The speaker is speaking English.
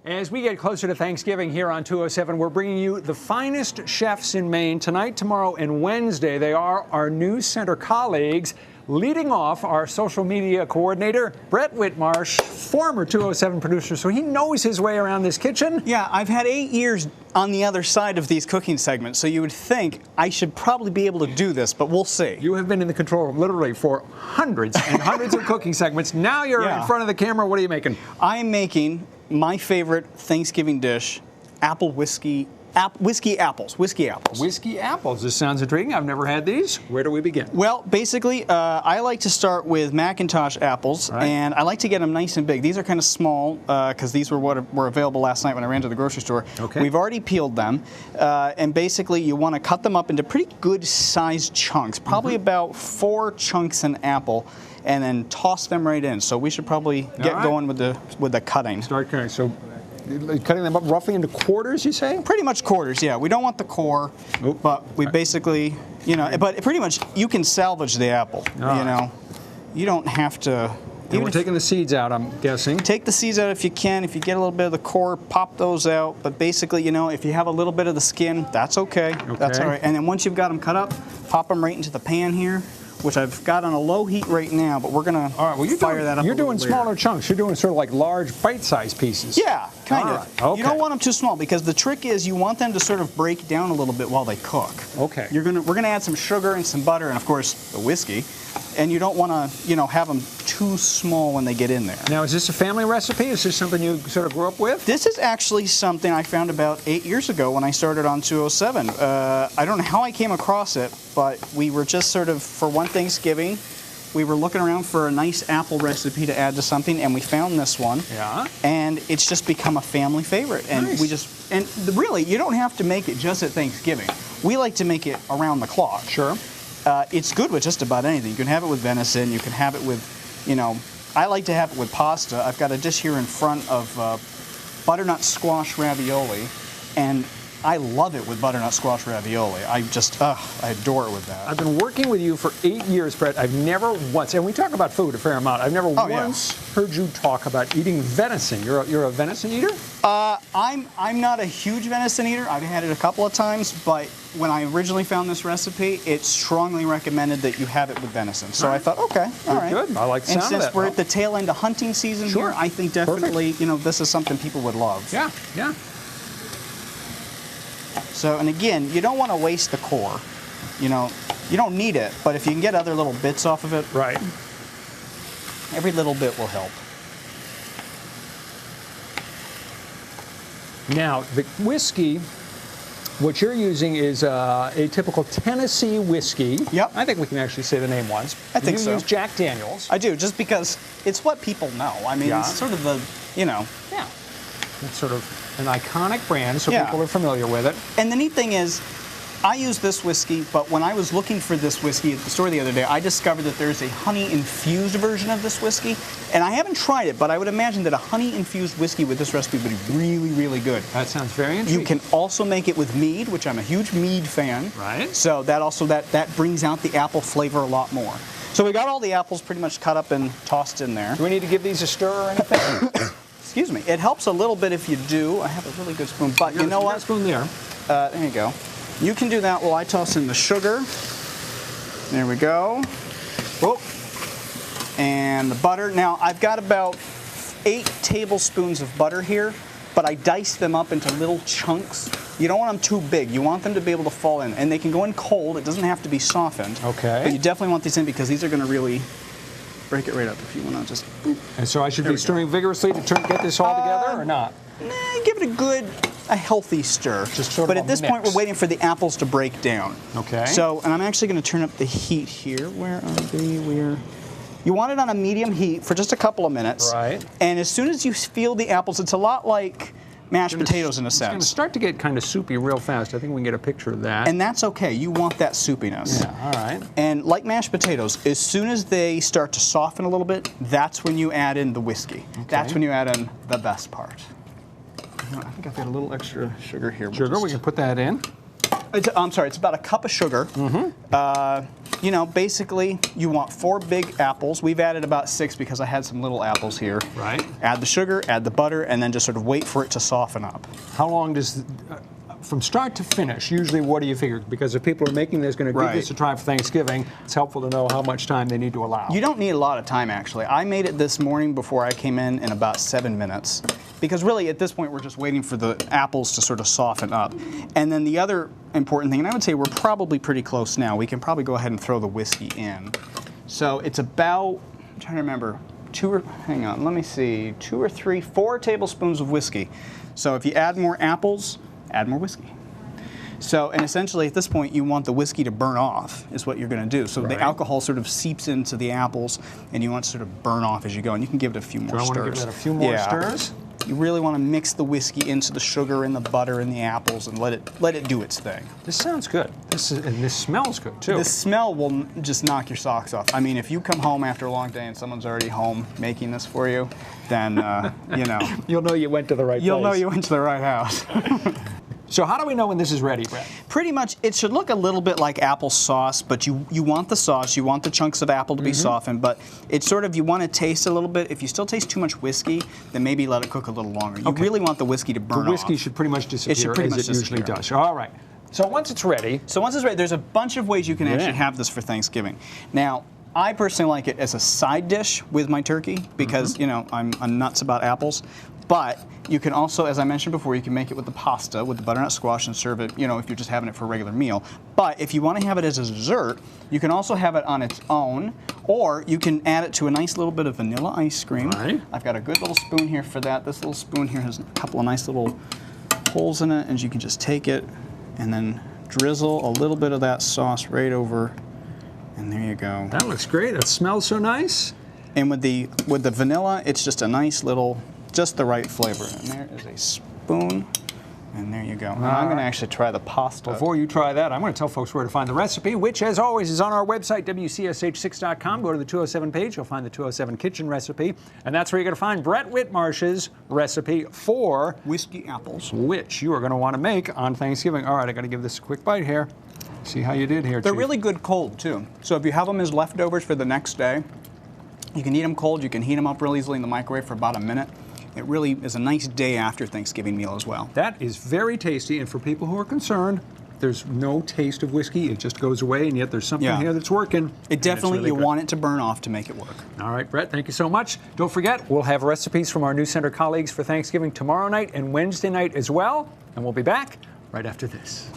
As we get closer to Thanksgiving here on 207, we're bringing you the finest chefs in Maine tonight, tomorrow, and Wednesday. They are our news center colleagues. Leading off, our social media coordinator, Brett Whitmarsh, former 207 producer, so he knows his way around this kitchen. Yeah, I've had 8 years on the other side of these cooking segments, so you would think I should probably be able to do this, but we'll see. You have been in the control room literally for hundreds and hundreds of cooking segments. Now you're in front of the camera. What are you making? I'm making my favorite Thanksgiving dish, whiskey apples. Whiskey apples. This sounds intriguing. I've never had these. Where do we begin? Well, basically, I like to start with Macintosh apples, and I like to get them nice and big. These are kind of small because these were what were available last night when I ran to the grocery store. Okay. We've already peeled them, and basically you want to cut them up into pretty good sized chunks, probably about 4 chunks an apple, and then toss them right in. So we should probably get going with the cutting. Start cutting. So cutting them up roughly into quarters, you say? Pretty much quarters, yeah. We don't want the core, but we basically, but pretty much you can salvage the apple, You don't have to. And we're taking the seeds out, I'm guessing. Take the seeds out if you can. If you get a little bit of the core, pop those out. But basically, if you have a little bit of the skin, that's okay. That's all right. And then once you've got them cut up, pop them right into the pan here, which I've got on a low heat right now, but we're going to fire that up. You're doing smaller chunks. You're doing sort of like large bite-sized pieces. Yeah, kind of. Right. Okay. You don't want them too small because the trick is you want them to sort of break down a little bit while they cook. Okay. We're going to add some sugar and some butter and, of course, the whiskey. And you don't want to, have them too small when they get in there. Now, is this a family recipe? Is this something you sort of grew up with? This is actually something I found about 8 years ago when I started on 207. I don't know how I came across it, but we were just sort of, for one Thanksgiving, we were looking around for a nice apple recipe to add to something, and we found this one. Yeah. And it's just become a family favorite. And nice. Really, you don't have to make it just at Thanksgiving. We like to make it around the clock. Sure. It's good with just about anything. You can have it with venison. You can have it with, I like to have it with pasta. I've got a dish here in front of butternut squash ravioli, and I love it with butternut squash ravioli. I adore it with that. I've been working with you for 8 years, Brett. I've never once, and we talk about food a fair amount, I've never once heard you talk about eating venison. You're a venison eater? I'm not a huge venison eater. I've had it a couple of times, but when I originally found this recipe, it strongly recommended that you have it with venison. So I thought, okay, all right. Good. I like the sound of that. And since we're at the tail end of hunting season here, I think definitely, this is something people would love. Yeah, yeah. So, and again, you don't want to waste the core. You don't need it, but if you can get other little bits off of it, right. Every little bit will help. Now, the whiskey, what you're using is a typical Tennessee whiskey. Yep. I think we can actually say the name once. I think so. You use Jack Daniels. I do, just because it's what people know. I mean, it's sort of the, Yeah. It's sort of an iconic brand, so people are familiar with it. And the neat thing is, I use this whiskey, but when I was looking for this whiskey at the store the other day, I discovered that there's a honey-infused version of this whiskey. And I haven't tried it, but I would imagine that a honey-infused whiskey with this recipe would be really, really good. That sounds very intriguing. You can also make it with mead, which I'm a huge mead fan. Right. So that brings out the apple flavor a lot more. So we got all the apples pretty much cut up and tossed in there. Do we need to give these a stir or anything? Excuse me. It helps a little bit if you do. I have a really good spoon, but you know what? Spoon there. There you go. You can do that while I toss in the sugar. There we go. Whoop. And the butter. Now, I've got about 8 tablespoons of butter here, but I diced them up into little chunks. You don't want them too big. You want them to be able to fall in. And they can go in cold. It doesn't have to be softened. Okay. But you definitely want these in because these are going to really break it right up if you want to just... And so I should be stirring vigorously to get this all together or not? Give it a healthy stir. Just sort of but at this point, we're waiting for the apples to break down. Okay. So, and I'm actually going to turn up the heat here. Where are they? You want it on a medium heat for just a couple of minutes. Right. And as soon as you feel the apples, it's a lot like mashed potatoes in a sense. It's going to start to get kind of soupy real fast. I think we can get a picture of that. And that's okay. You want that soupiness. Yeah, all right. And like mashed potatoes, as soon as they start to soften a little bit, that's when you add in the whiskey. Okay. That's when you add in the best part. I think I've got a little extra sugar here. Sugar, we can put that in. I'm sorry, it's about a cup of sugar. You know, basically, you want 4 big apples. We've added about 6 because I had some little apples here. Right. Add the sugar, add the butter, and then just sort of wait for it to soften up. How long does, from start to finish, usually what do you figure? Because if people are making this, going to give this a try for Thanksgiving, it's helpful to know how much time they need to allow. You don't need a lot of time, actually. I made it this morning before I came in about 7 minutes. Because really, at this point, we're just waiting for the apples to sort of soften up. And then the other important thing, and I would say we're probably pretty close now, we can probably go ahead and throw the whiskey in. So it's about, I'm trying to remember, 4 tablespoons of whiskey. So if you add more apples, add more whiskey. So, and essentially at this point, you want the whiskey to burn off, is what you're going to do. So the alcohol sort of seeps into the apples, and you want to sort of burn off as you go. And you can give it a few more stirs. Do I want to give that a few more stirs? You really want to mix the whiskey into the sugar and the butter and the apples and let it do its thing. This sounds good. And this smells good too. The smell will just knock your socks off. I mean, if you come home after a long day and someone's already home making this for you, then you know. You'll know you went to the right place. You'll know you went to the right house. So how do we know when this is ready, Brett? Pretty much, it should look a little bit like apple sauce, but you want the sauce, you want the chunks of apple to be softened, but it's sort of, you want to taste a little bit. If you still taste too much whiskey, then maybe let it cook a little longer. You really want the whiskey to burn off. The whiskey should pretty much disappear as it usually does. All right. So once it's ready. There's a bunch of ways you can actually have this for Thanksgiving. Now, I personally like it as a side dish with my turkey because, you know, I'm nuts about apples. But you can also, as I mentioned before, you can make it with the pasta, with the butternut squash, and serve it, you know, if you're just having it for a regular meal. But if you want to have it as a dessert, you can also have it on its own, or you can add it to a nice little bit of vanilla ice cream. Right. I've got a good little spoon here for that. This little spoon here has a couple of nice little holes in it, and you can just take it and then drizzle a little bit of that sauce right over, and there you go. That looks great. That smells so nice. And with the vanilla, it's just a nice little, just the right flavor. And there is a spoon, and there you go. And I'm going to actually try the pasta. Before you try that, I'm going to tell folks where to find the recipe, which, as always, is on our website, WCSH6.com. Go to the 207 page. You'll find the 207 kitchen recipe, and that's where you're going to find Brett Whitmarsh's recipe for whiskey apples, which you are going to want to make on Thanksgiving. All right, I got to give this a quick bite here. See how you did here, They're Chief. really good cold, too. So if you have them as leftovers for the next day, you can eat them cold. You can heat them up real easily in the microwave for about a minute. It really is a nice day after Thanksgiving meal as well. That is very tasty, and for people who are concerned, there's no taste of whiskey. It just goes away, and yet there's something here that's working. It definitely, you want it to burn off to make it work. All right, Brett, thank you so much. Don't forget, we'll have recipes from our News Center colleagues for Thanksgiving tomorrow night and Wednesday night as well, and we'll be back right after this.